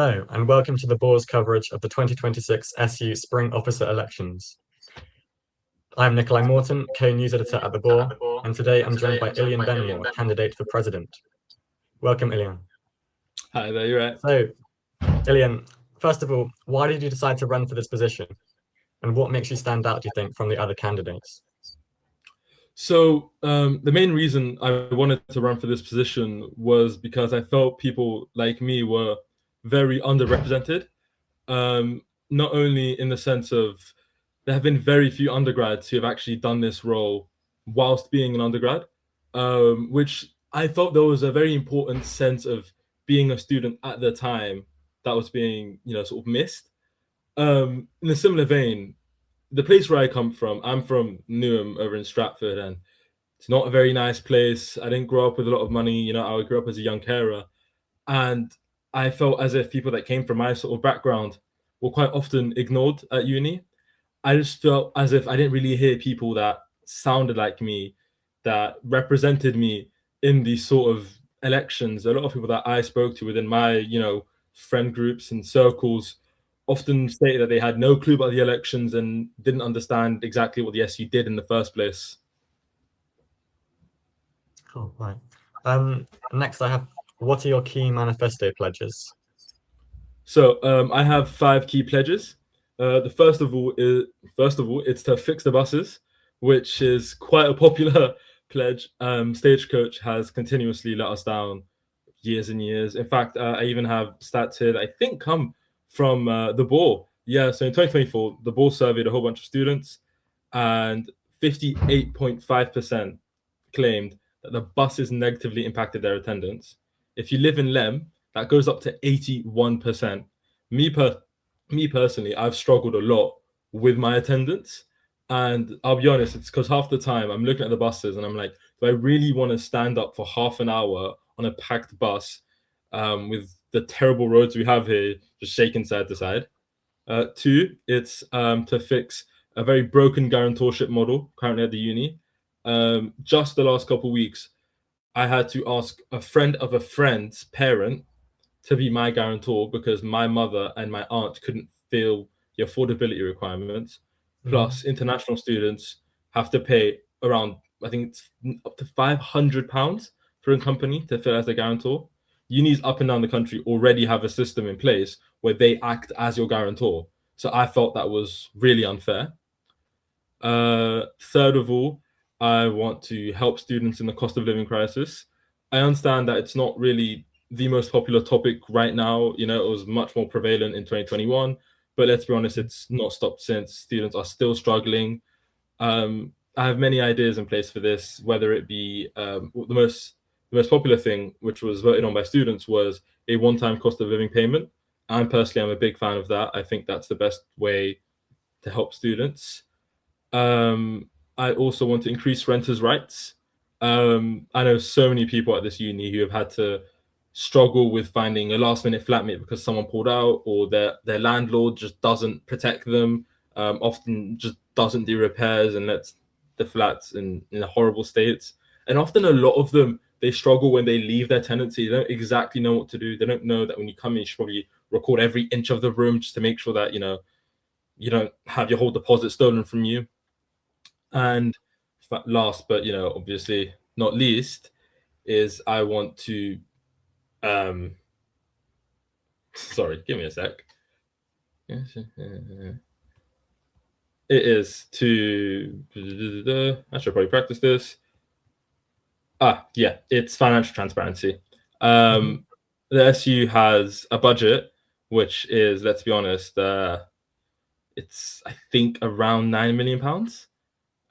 Hello, and welcome to the Boar's coverage of the 2026 SU Spring Officer Elections. I'm Nikolai Morton, co-news editor at the Boar, and today I'm joined by Ilyan Benamor, candidate for president. Welcome, Ilyan. Hi there, you're right. So, Ilyan, first of all, why did you decide to run for this position? And what makes you stand out, do you think, from the other candidates? So the main reason I wanted to run for this position was because I felt people like me were very underrepresented. Not only in the sense of there have been very few undergrads who have actually done this role whilst being an undergrad, which I felt there was a very important sense of being a student at the time that was being, sort of missed. In a similar vein, the place where I come from, I'm from Newham over in Stratford, and it's not a very nice place. I didn't grow up with a lot of money. I grew up as a young carer, and I felt as if people that came from my sort of background were quite often ignored at uni. I just felt as if I didn't really hear people that sounded like me, that represented me in these sort of elections. A lot of people that I spoke to within my, friend groups and circles often stated that they had no clue about the elections and didn't understand exactly what the SU did in the first place. Cool, right. Next I have, what are your key manifesto pledges? So I have 5 key pledges. The first of all, it's to fix the buses, which is quite a popular pledge. Stagecoach has continuously let us down years and years. In fact, I even have stats here that I think come from the Boar. Yeah, so in 2024, the Boar surveyed a whole bunch of students, and 58.5% claimed that the buses negatively impacted their attendance. If you live in Lem, that goes up to 81%. Me personally, I've struggled a lot with my attendance, and I'll be honest, it's because half the time I'm looking at the buses and I'm like, do I really want to stand up for half an hour on a packed bus with the terrible roads we have here, just shaking side to side? 2, it's to fix a very broken guarantorship model currently at the uni. Just the last couple of weeks, I had to ask a friend of a friend's parent to be my guarantor because my mother and my aunt couldn't fill the affordability requirements. Plus, international students have to pay around, I think it's up to £500 for a company to fill as a guarantor. Unis up and down the country already have a system in place where they act as your guarantor. So I felt that was really unfair. Third of all, I want to help students in the cost of living crisis. I understand that it's not really the most popular topic right now. It was much more prevalent in 2021, but let's be honest, it's not stopped since. Students are still struggling. I have many ideas in place for this, whether it be the most popular thing, which was voted on by students, was a one-time cost of living payment. I'm a big fan of that. I think that's the best way to help students. I also want to increase renters' rights. I know so many people at this uni who have had to struggle with finding a last-minute flatmate because someone pulled out, or their landlord just doesn't protect them, often just doesn't do repairs and lets the flats in horrible states. And often a lot of them, they struggle when they leave their tenancy. They don't exactly know what to do. They don't know that when you come in, you should probably record every inch of the room just to make sure that, you don't have your whole deposit stolen from you. And last, but obviously not least, is I want to sorry, give me a sec. It is to I should probably practice this. Yeah, it's financial transparency. The SU has a budget which is, let's be honest, it's I think around £9 million.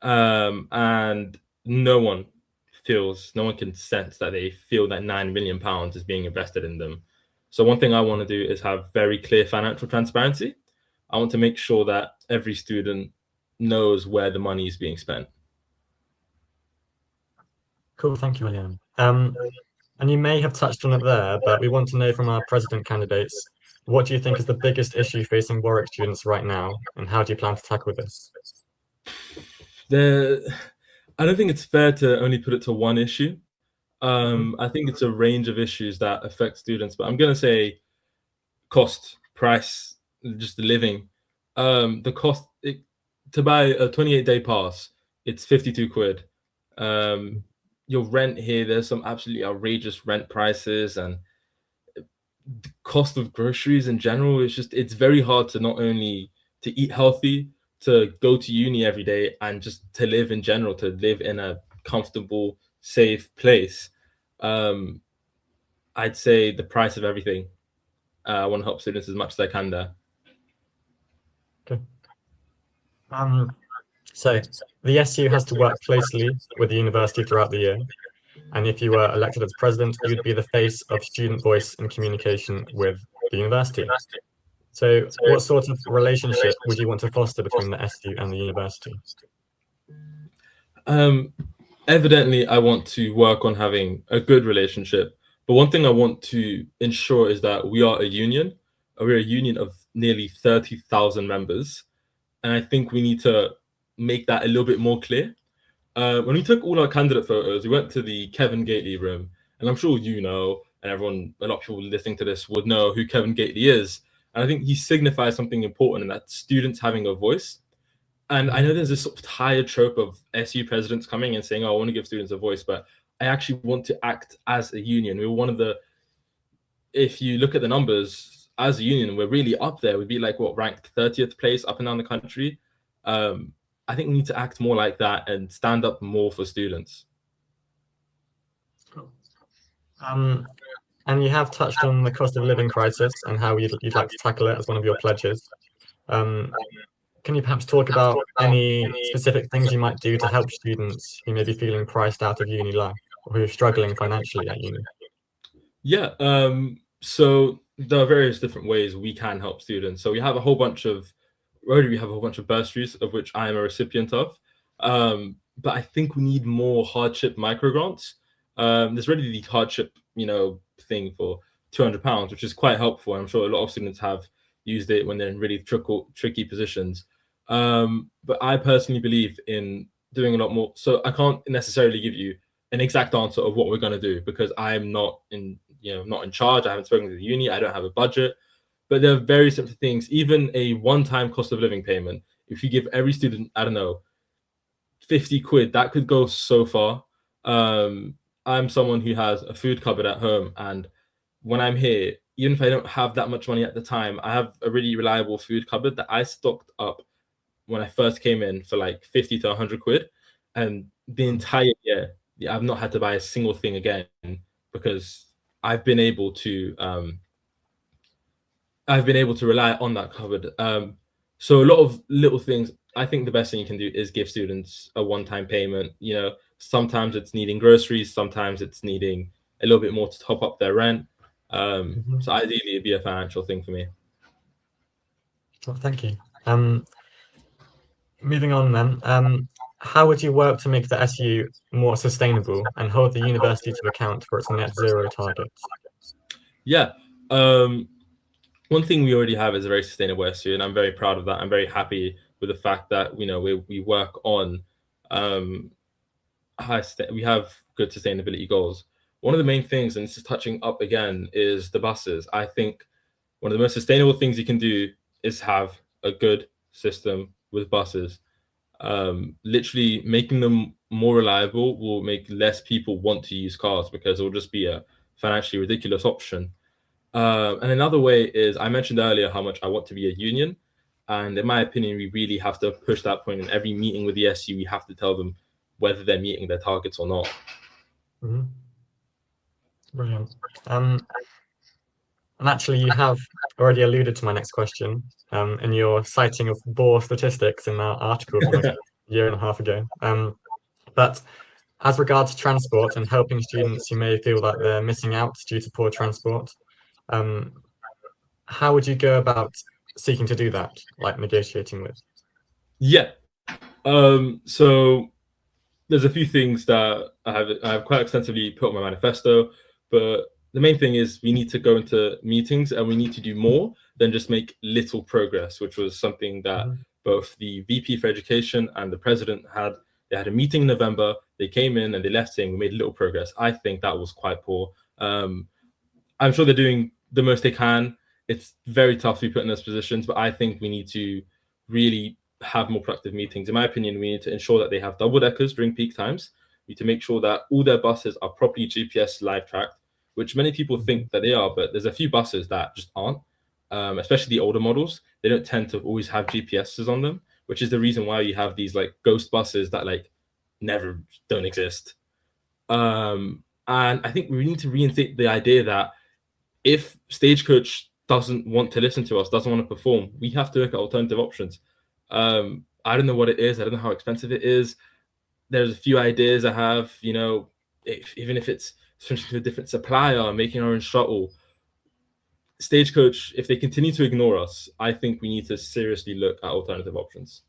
And no one can sense that they feel that £9 million is being invested in them. So one thing I want to do is have very clear financial transparency. I want to make sure that every student knows where the money is being spent. Cool, thank you, Ilyan. And you may have touched on it there, but we want to know from our president candidates, what do you think is the biggest issue facing Warwick students right now, and how do you plan to tackle this? I don't think it's fair to only put it to one issue. I think it's a range of issues that affect students, but I'm going to say cost, price, just the living. The cost to buy a 28-day pass, it's 52 quid. Your rent here, there's some absolutely outrageous rent prices, and the cost of groceries in general. It's very hard to not only to eat healthy, to go to uni every day, and just to live in general, to live in a comfortable, safe place. I'd say the price of everything. I want to help students as much as I can there. Okay. So the SU has to work closely with the university throughout the year. And if you were elected as president, you'd be the face of student voice and communication with the university. So what sort of relationship would you want to foster between the SU and the university? Evidently, I want to work on having a good relationship. But one thing I want to ensure is that we are a union. We're a union of nearly 30,000 members. And I think we need to make that a little bit more clear. When we took all our candidate photos, we went to the Kevin Gately room. And I'm sure you know, and a lot of people listening to this would know who Kevin Gately is. And I think he signifies something important, and that's students having a voice. And I know there's this sort of tired trope of SU presidents coming and saying, "Oh, I want to give students a voice," but I actually want to act as a union. We were one of the, if you look at the numbers, as a union, we're really up there. We'd be like, what, ranked 30th place up and down the country. I think we need to act more like that and stand up more for students. And you have touched on the cost of living crisis and how you'd like to tackle it as one of your pledges. Can you perhaps talk about any specific things you might do to help students who may be feeling priced out of uni life or who are struggling financially at uni? Yeah, so there are various different ways we can help students. So we have a whole bunch of bursaries, of which I am a recipient of. But I think we need more hardship microgrants. There's already the hardship, thing for £200, which is quite helpful. I'm sure a lot of students have used it when they're in really tricky positions. But I personally believe in doing a lot more. So I can't necessarily give you an exact answer of what we're going to do because I'm not in charge. I haven't spoken to the uni. I don't have a budget. But there are various different things. Even a one-time cost of living payment. If you give every student, I don't know, 50 quid, that could go so far. I'm someone who has a food cupboard at home, and when I'm here, even if I don't have that much money at the time, I have a really reliable food cupboard that I stocked up when I first came in for like 50 to 100 quid. And the entire year, I've not had to buy a single thing again because I've been able to rely on that cupboard. So a lot of little things. I think the best thing you can do is give students a one-time payment. Sometimes it's needing groceries, sometimes it's needing a little bit more to top up their rent. So ideally, it'd be a financial thing for me. Well, thank you. Moving on then, how would you work to make the SU more sustainable and hold the university to account for its net zero targets? Yeah. One thing we already have is a very sustainable SU, and I'm very proud of that. I'm very happy with the fact that we work on we have good sustainability goals. One of the main things, and this is touching up again, is the buses. I think one of the most sustainable things you can do is have a good system with buses. Literally making them more reliable will make less people want to use cars because it will just be a financially ridiculous option. And another way is, I mentioned earlier how much I want to be a union. And in my opinion, we really have to push that point. In every meeting with the SU, we have to tell them whether they're meeting their targets or not. Mm-hmm. Brilliant. And actually, you have already alluded to my next question in your citing of Boar statistics in that article from a year and a half ago. But as regards transport and helping students who may feel that they're missing out due to poor transport, how would you go about seeking to do that, like negotiating with? Yeah. So there's a few things that I have quite extensively put on my manifesto, but the main thing is we need to go into meetings and we need to do more than just make little progress, which was something that both the VP for Education and the president had. They had a meeting in November. They came in and they left saying we made little progress. I think that was quite poor. I'm sure they're doing the most they can. it's very tough to be put in those positions, but I think we need to really have more productive meetings. In my opinion, we need to ensure that they have double deckers during peak times. We need to make sure that all their buses are properly GPS live tracked, which many people think that they are, but there's a few buses that just aren't, especially the older models. They don't tend to always have GPSs on them, which is the reason why you have these like ghost buses that like never don't exist. And I think we need to reinstate the idea that if Stagecoach doesn't want to listen to us, doesn't want to perform, we have to look at alternative options. I don't know what it is. I don't know how expensive it is. There's a few ideas I have, you know, even if it's switching to a different supplier, making our own shuttle. Stagecoach, if they continue to ignore us, I think we need to seriously look at alternative options.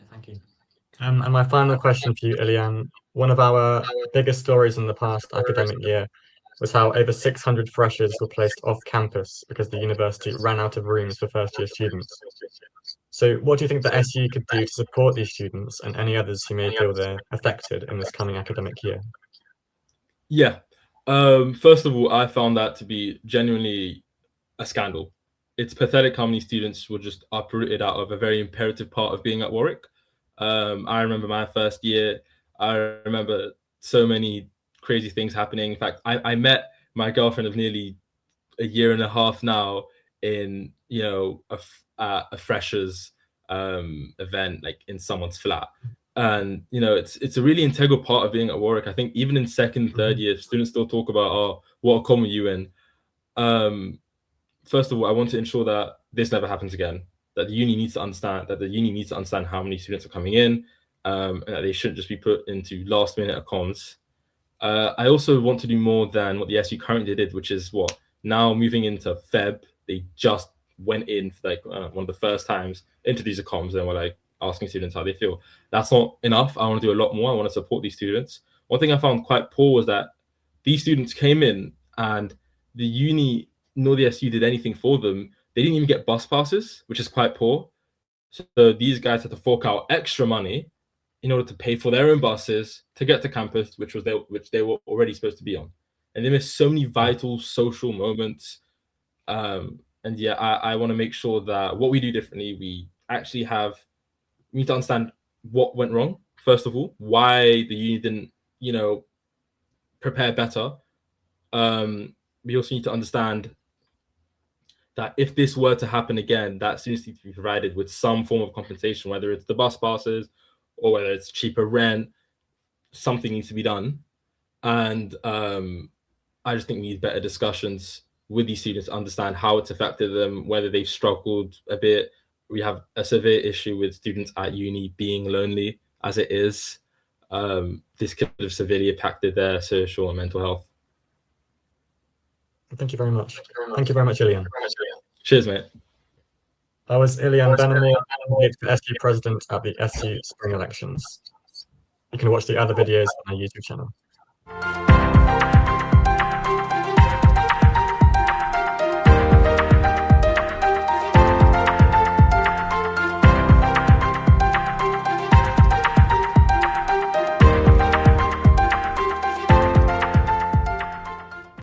Thank you. And my final question for you, Ilyan. One of our biggest stories in the past academic year was how over 600 freshers were placed off campus because the university ran out of rooms for first-year students. So what do you think the SU could do to support these students and any others who may feel they're affected in this coming academic year? Yeah. First of all, I found that to be genuinely a scandal. It's pathetic how many students were just uprooted out of a very imperative part of being at Warwick. I remember my first year. I remember so many crazy things happening. In fact, I met my girlfriend of nearly a year and a half now in, you know, a freshers event, like in someone's flat. And, you know, it's a really integral part of being at Warwick. I think even in second, third year, students still talk about, oh, what comm are you in? First of all, I want to ensure that this never happens again. That the uni needs to understand how many students are coming in, and that they shouldn't just be put into last minute comms. I also want to do more than what the SU currently did, which is what now moving into Feb. They just went in for like one of the first times into these comms and were like asking students how they feel. That's not enough. I want to do a lot more. I want to support these students. One thing I found quite poor was that these students came in and the uni nor the SU did anything for them. They didn't even get bus passes, which is quite poor. So these guys had to fork out extra money in order to pay for their own buses to get to campus, which they were already supposed to be on. And they missed so many vital social moments. And yeah, I want to make sure that what we do differently, we need to understand what went wrong, first of all, why the uni didn't, you know, prepare better. We also need to understand that if this were to happen again, that students need to be provided with some form of compensation, whether it's the bus passes or whether it's cheaper rent. Something needs to be done. And I just think we need better discussions with these students to understand how it's affected them, whether they've struggled a bit. We have a severe issue with students at uni being lonely as it is. This could have severely impacted their social and mental health. Thank you very much. Thank you very much, Ilyan. Cheers, mate. I was Ilyan Benamor, the SU president at the SU spring elections. You can watch the other videos on our YouTube channel.